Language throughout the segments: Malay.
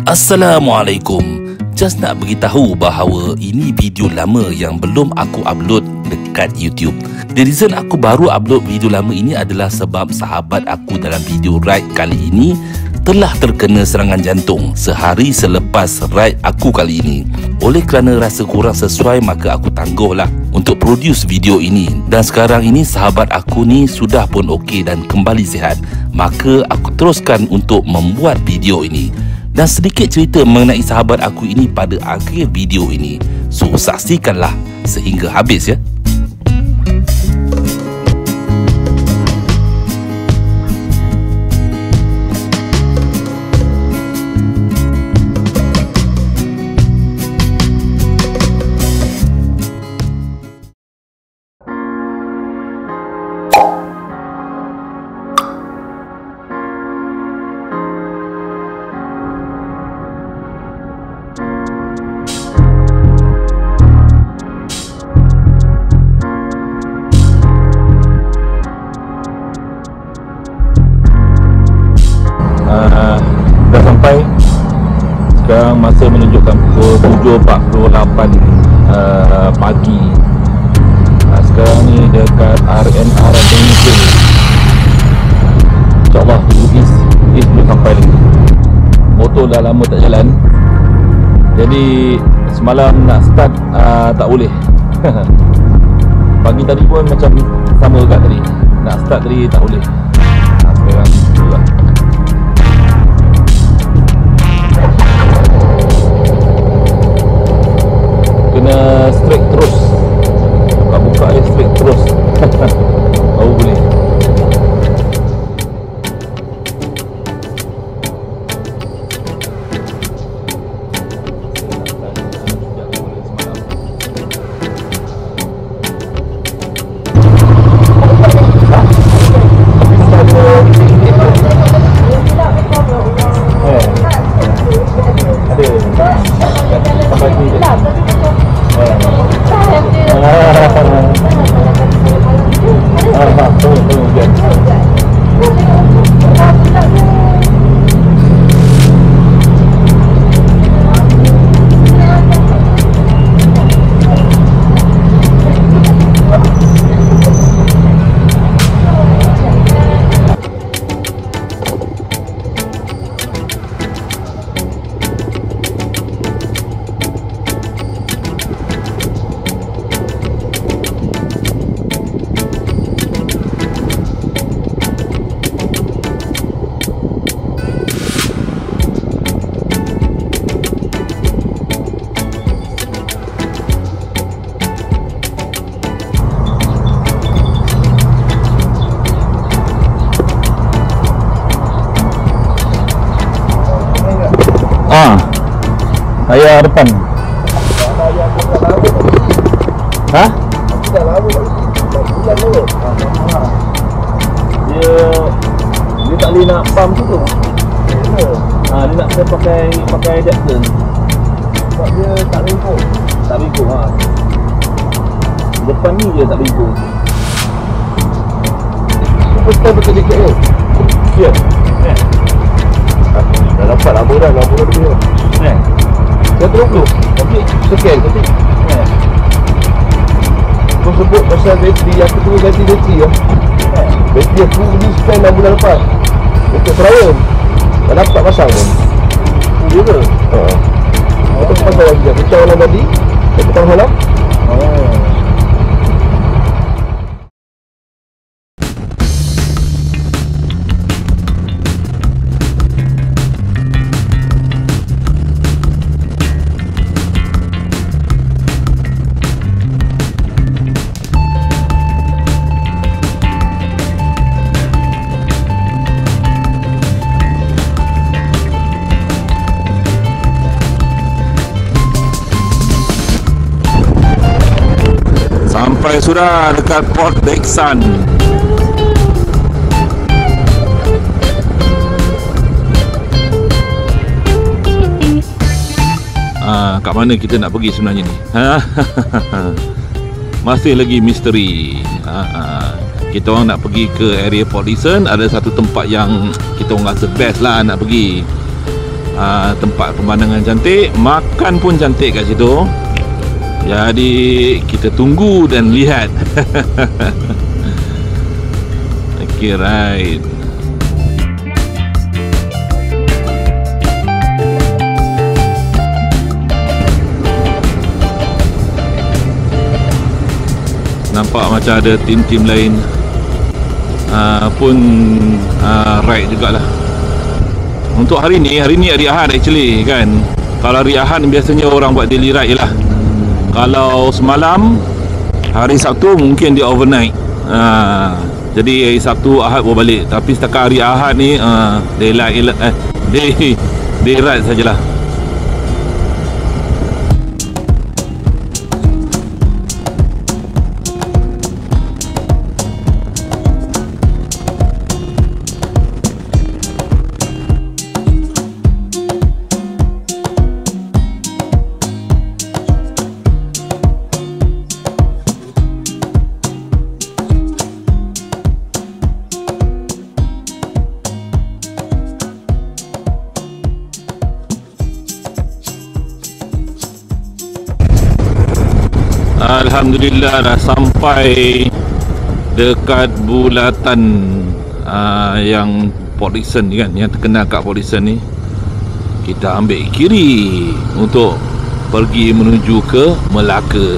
Assalamualaikum. Just nak beritahu bahawa ini video lama yang belum aku upload dekat YouTube. The reason aku baru upload video lama ini adalah sebab sahabat aku dalam video ride kali ini telah terkena serangan jantung sehari selepas ride aku kali ini. Oleh kerana rasa kurang sesuai, maka aku tangguhlah untuk produce video ini. Dan sekarang ini sahabat aku ni sudah pun okey dan kembali sihat. Maka aku teruskan untuk membuat video ini. Dan sedikit cerita mengenai sahabat aku ini pada akhir video ini. So saksikanlah sehingga habis ya. Dah sampai. Sekarang masa menunjukkan pukul 7.48 pagi. Sekarang ni dekat RNR Bengkel. InsyaAllah Is belum sampai lagi. Motor dah lama tak jalan, jadi semalam nak start tak boleh. Pagi tadi pun macam sama juga tadi. Nak start tadi tak boleh. Sekarang itulah. Kena straight terus. Buka-buka straight terus. Baru boleh. Ayah depan. Hah? Aku dah lama bulan dulu. Dia tak boleh nak pump tu. Dia nak kena pakai adapter. Sebab dia tak ringkuk. Tak ringkuk depan ni dia tak ringkuk. Betul dikit tu. Ya. Dah dapat lama dah dia. Dia teruk. Okey, sekian tapi. Kau sebut pasal bateri, aku tunggu ganti bateri ya. Bateri aku ni spend 6 bulan lepas. Untuk trial. Dah dapat pasang pun. Ya ke? Aku pasang lagi. Pecah warna tadi. Aku petang malam. Sampai sudah dekat Port Dickson. Kat mana kita nak pergi sebenarnya ni? Masih lagi misteri. Kita orang nak pergi ke area Port Dickson. Ada satu tempat yang kita orang rasa best lah nak pergi. tempat pemandangan cantik, makan pun cantik kat situ. Jadi kita tunggu dan lihat. Okay, right. Nampak macam ada tim-tim lain pun ride jugalah. Untuk hari ni hari Ahad actually kan. Kalau hari Ahad biasanya orang buat daily ride je lah. Kalau semalam hari Sabtu mungkin dia overnight. Jadi hari Sabtu Ahad baru balik. Tapi setakat hari Ahad ni day ride sajalah. Alhamdulillah dah sampai dekat bulatan yang Port Dickson kan, yang terkenal kat Port Dickson ni. Kita ambil kiri untuk pergi menuju ke Melaka.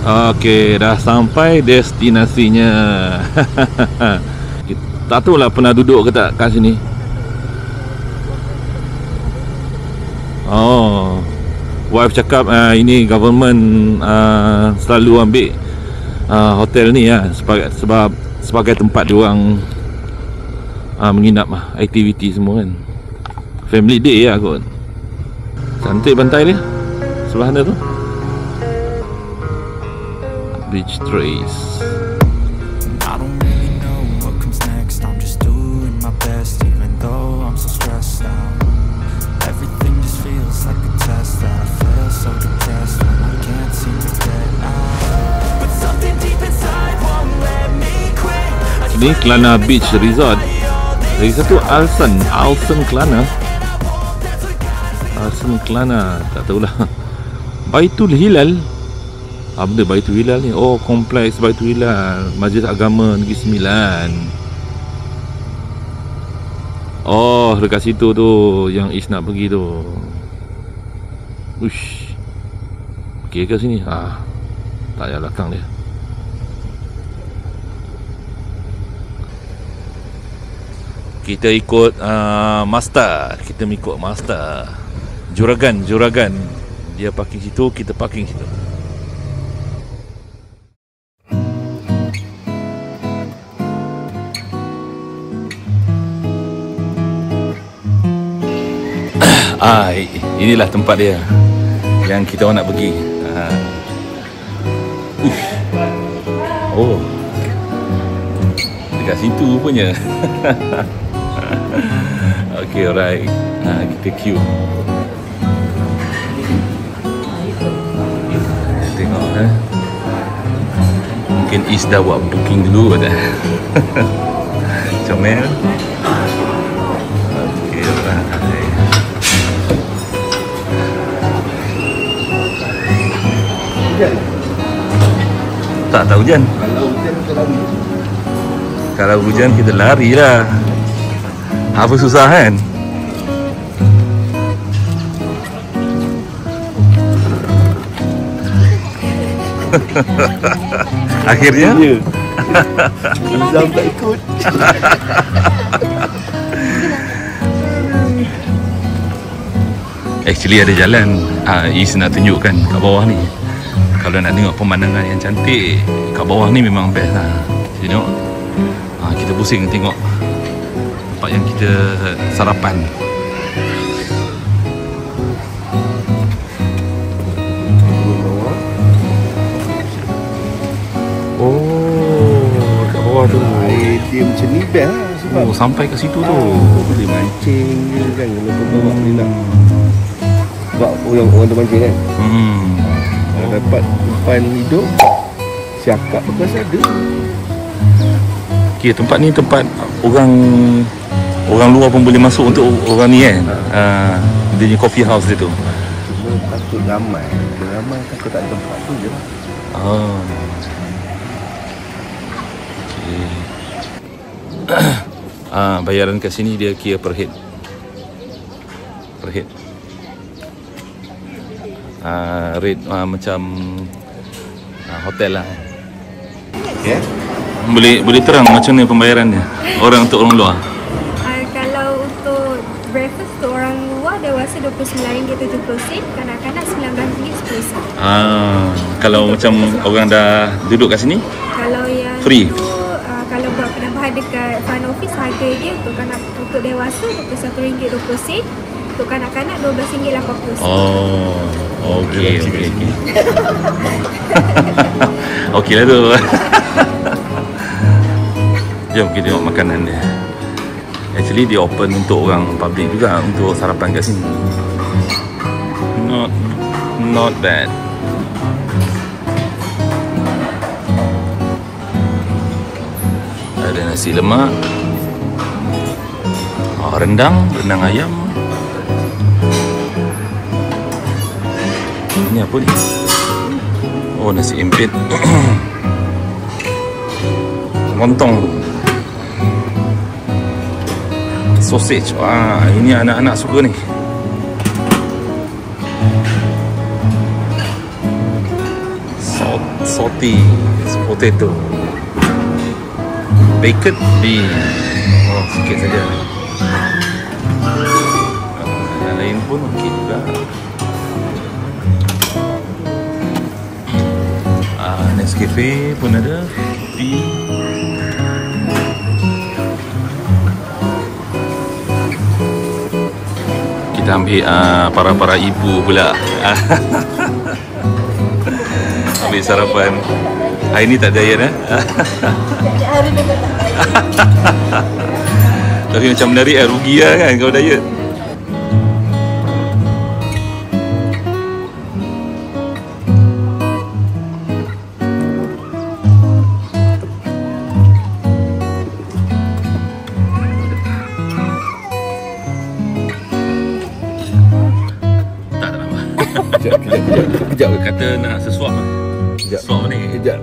Okey, dah sampai destinasinya. Tak tahu lah pernah duduk ke tak kat sini. Oh, wife cakap ini government selalu ambil hotel ni sebagai tempat diorang menginap aktiviti semua kan. Family day lah kot. Cantik pantai dia sebelah sana tu. Beach Trace. I don't really know what comes next. I'm just doing my best, even though I'm so stressed out. Everything just feels like a test that I fail, so depressed when I can't seem to get out. But something deep inside won't let me quit. Ini Kelana Beach Resort. Lagi satu Alsan Kelana. Alsan Kelana, tak tahulah. Baitul Hilal. Apa benda Baitul Hilal ni? Oh, kompleks Baitul Hilal, Majlis Agama Negeri Sembilan. Oh, dekat situ tu yang Is nak pergi tu. Ush. Okey ke sini? Tak payah belakang dia. Kita ikut Master. Kita mengikut Master. Juragan. Dia parking situ, kita parking situ. Inilah tempat dia yang kita orang nak pergi. Oh, dekat situ punya. Okay, alright. Kita queue. Tengok mungkin Is dah buat booking dulu dah. Comel. Okay, alright. Tak hujan. Kalau hujan kita lari lah. Apa susah kan? Akhirnya Zam tak ikut. Actually ada jalan Is nak tunjukkan kat bawah ni. Kalau nak tengok pemandangan yang cantik kat bawah ni memang best lah. Tengok, kita pusing tengok tempat yang kita sarapan. Oh, kat bawah tu air dia macam ni best lah sebab sampai ke situ tu boleh mancing je kan. Kalau kau bawa ni nak Sebab orang tu mancing kan. Kalau dapat umpan hidup, siakap bekas ada. Okay, tempat ni tempat orang luar pun boleh masuk untuk orang ni kan. Dia punya coffee house dia tu. Cuma takut ramai. Bila ramai takut tak ada tempat tu je lah. Okay. Bayaran kat sini dia kira per head. Rate macam hotel lah. Okay. Boleh terang macam mana pembayaran dia untuk orang luar? Kalau untuk breakfast untuk orang luar dewasa RM29.70, kanak-kanak RM19.10. Kalau macam orang dah duduk kat sini? Kalau yang free. itu kalau buat penambahan dekat front office, harga dia untuk dewasa RM21.20, untuk kanak-kanak RM12.80. Okey. Okey lah tu. Jom kita tengok makanan dia. Actually dia open untuk orang public juga untuk sarapan kat sini. Not bad. Ada nasi lemak, rendang ayam. Ini apa ni? Oh, nasi empit. Lontong. Sausage. Ini anak-anak suka ni. Saute potato. Bacon bean. Sikit saja. Yang lain pun okey juga. Nescafe pun ada. Tea. Kita ambil para ibu pula. Ambil sarapan. Hari ni tak diet Tapi macam menarik rugi lah kan kalau diet. Kejap. Kata nak sesuap lah. Sesuap ni. Kejap.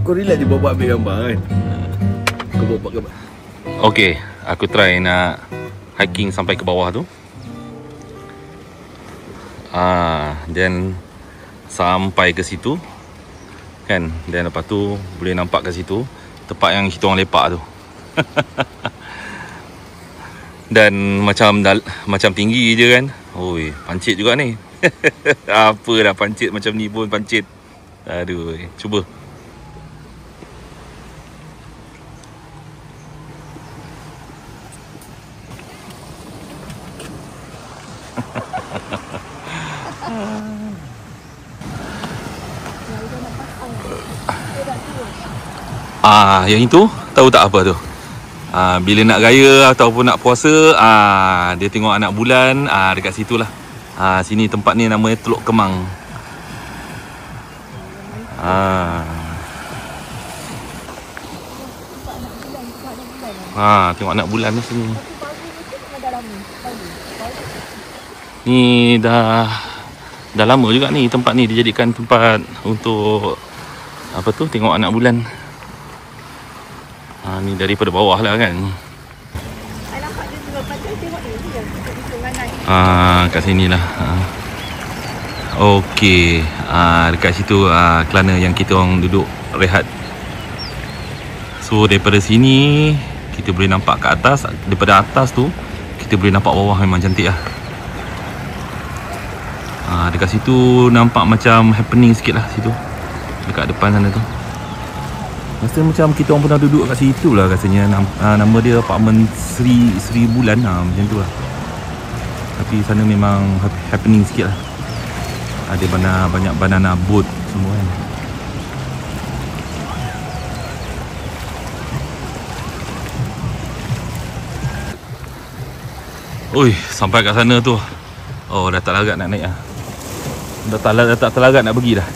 Kau relax je bawa ambil gambar kan. Kau bawa gambar. Okay, aku try nak hiking sampai ke bawah tu. Then sampai ke situ kan. Dan lepas tu boleh nampak ke situ tempat yang kita orang lepak tu. Dan macam tinggi je kan. Oi, pancit juga ni. Apa dah pancit macam ni pun pancit. Aduh, cuba. Yang itu tahu tak apa tu? Bila nak raya ataupun nak puasa, dia tengok anak bulan, dekat situlah. Sini tempat ni namanya Teluk Kemang. Tengok anak bulan ni sini. Ni dah lama juga ni tempat ni dijadikan tempat untuk apa tu, tengok anak bulan. Ni daripada bawah lah kan. Kat sini lah. Okey, dekat situ kelana yang kita orang duduk rehat. So daripada sini kita boleh nampak ke atas. Daripada atas tu kita boleh nampak bawah, memang cantik lah. Dekat situ nampak macam happening sikit lah situ. Dekat depan sana tu. Rasa macam kita orang pernah duduk kat situ lah rasanya. Nama dia apartmen Sri Bulan macam tu lah. Tapi sana memang happening sikit lah. Ada banyak banana boat semua kan. Oi, sampai kat sana tu. Oh, dah tak larat nak naik lah. Dah tak larat nak pergi dah.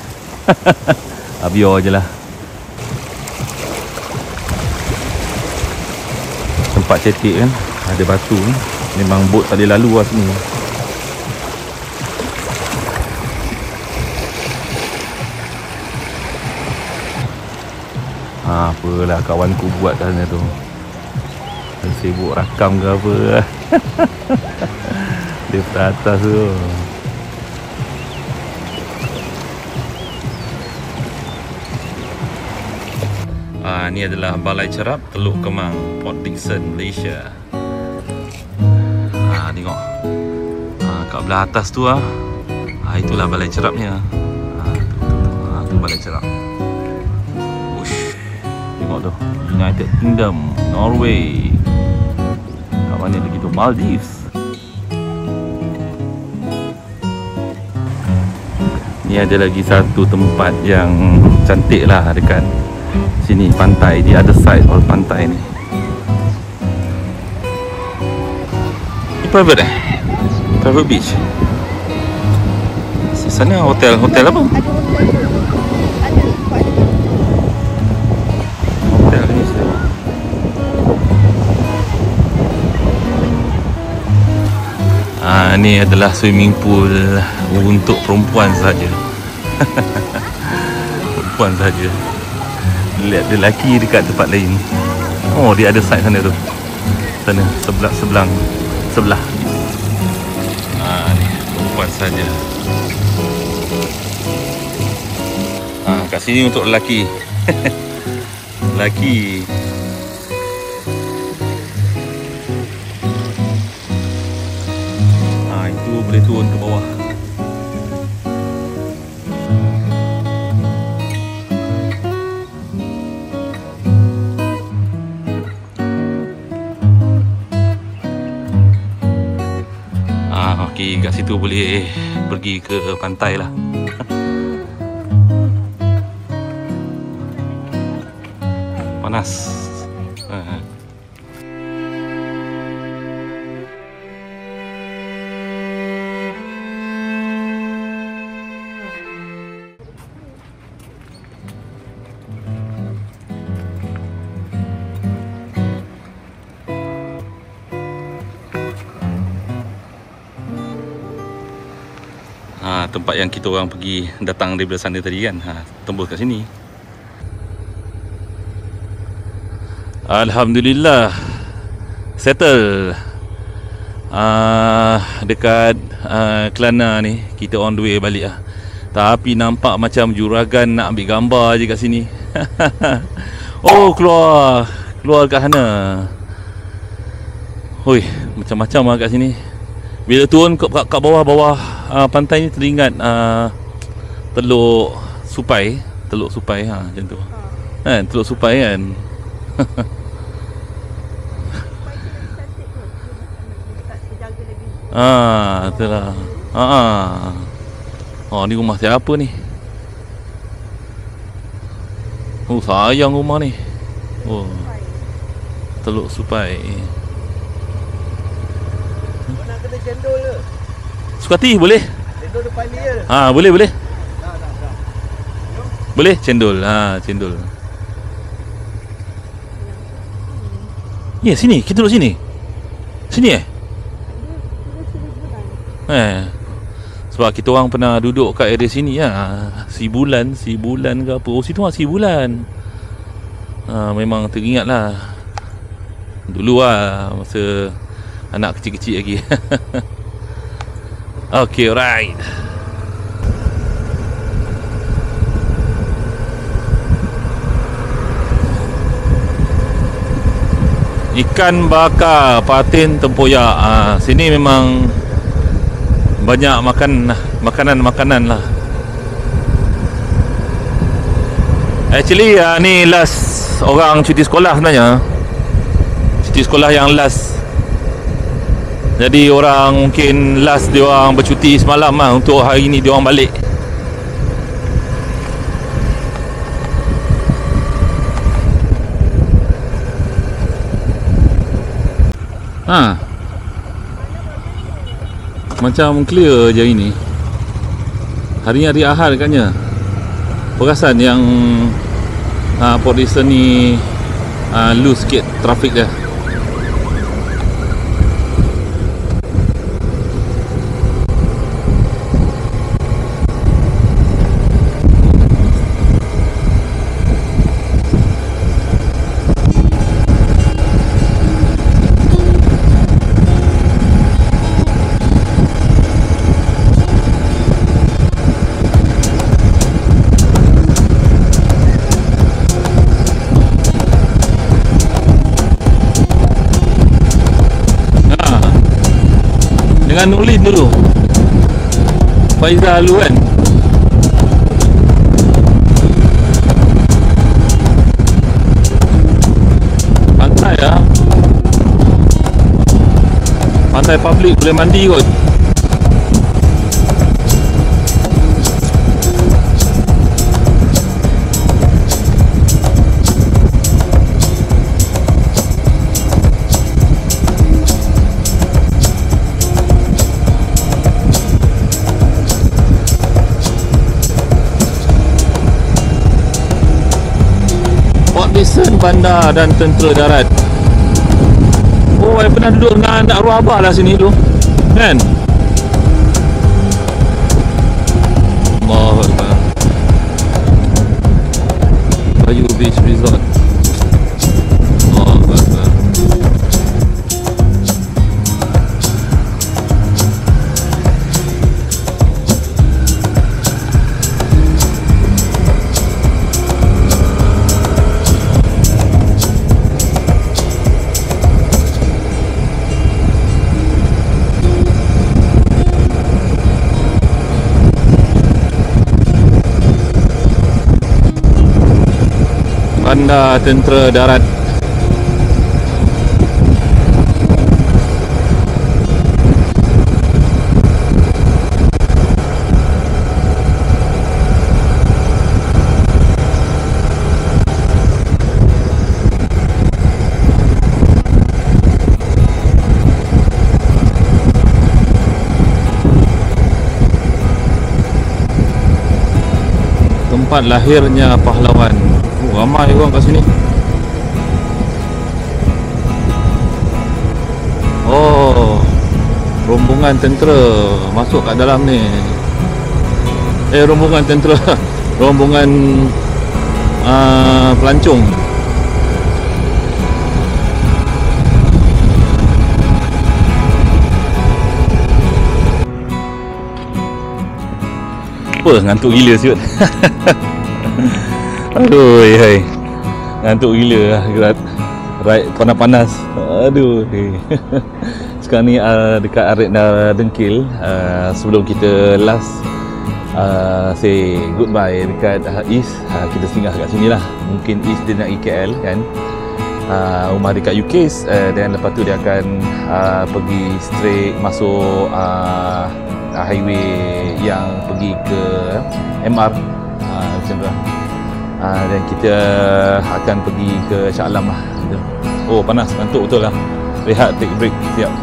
Biar je lah. Tempat cetek kan, ada batu ni. Memang bot tak boleh lalu lah sini. Apalah kawanku buat kat sana tu. Dia sibuk rakam ke apa. Dia atas tu. Ni adalah Balai Cerap Teluk Kemang, Port Dickson, Malaysia. Tengok kat belah atas tu itulah Balai Cerapnya. Tu Balai Cerap. Ush, tengok tu, United Kingdom, Norway. Kat mana lagi tu? Maldives. Ni ada lagi satu tempat yang cantik lah dekat sini, pantai, di other side of pantai ni. Ni private private beach. Sana hotel apa? Hotel ni saya. Ni adalah swimming pool untuk perempuan saja. Perempuan saja. Lihat ada lelaki dekat tempat lain. Oh, dia ada side sana tu. Sana sebelah. Ni perempuan saja. Kat sini untuk lelaki. Lelaki. Itu boleh turun ke bawah. Okey, kat situ boleh pergi ke pantai lah. Panas. Tempat yang kita orang pergi datang daripada sana tadi kan, tembus kat sini. Alhamdulillah settle. Dekat Kelana ni kita on the way balik lah. Tapi nampak macam juragan nak ambil gambar je kat sini. Oh, keluar kat sana. Oi, macam-macam lah kat sini. Bila turun kat bawah pantai ni teringat Teluk Supai macam tu. Kan, Teluk Supai kan. Itulah. Ni rumah siapa ni? Oh, sayang rumah ni. Oh, Teluk Supai. Nak kena cendol ke? Sukati boleh? Cendol depan dia. Boleh. Dah. Boleh cendol. Cendol. Ya, sini. Kita duduk sini. Sini sebab kita orang pernah duduk kat area sini Sibulan ke apa. Oh, situ Sibulan. Memang teringat lah. Dulu masa anak kecil-kecil lagi. Okay, right. Ikan bakar patin tempoyak. Sini memang banyak makanan lah. Actually ni last orang cuti sekolah sebenarnya. Cuti sekolah yang last. Jadi orang mungkin last dia orang bercuti semalam lah. Untuk hari ni dia orang balik. Macam clear je ini. Hari ni hari Ahad katnya. Perasan yang Port Dickson ni loose sikit trafik dia. Dengan Nurlin dulu, Faizal dulu kan. Pantai lah, pantai public, boleh mandi kot. Dickson Bandar dan Tentera Darat. Oh, saya pernah duduk dengan anak arwah abah lah sini dulu, kan? Allahu Akbar. Bayou Beach Resort. Allahu Akbar. Bandar Tentera Darat. Tempat lahirnya pahlawan. Ramai orang kat sini. Oh, rombongan tentera masuk kat dalam ni. Rombongan tentera, rombongan pelancong. Apa, ngantuk gila siut. Aduh, hai. Ngantuk gila lah. Ride panas-panas. Aduh. Sekarang ni dekat Arena Dengkil. Sebelum kita last say goodbye dekat East, kita singgah kat sini lah. Mungkin East dia nak pergi KL kan. Rumah dekat UK's, dan lepas tu dia akan pergi straight masuk highway yang pergi ke MR, macam tu lah. Dan kita akan pergi ke Shah Alam lah. Oh, panas, ngantuk betul lah. Rehat, take break, siap.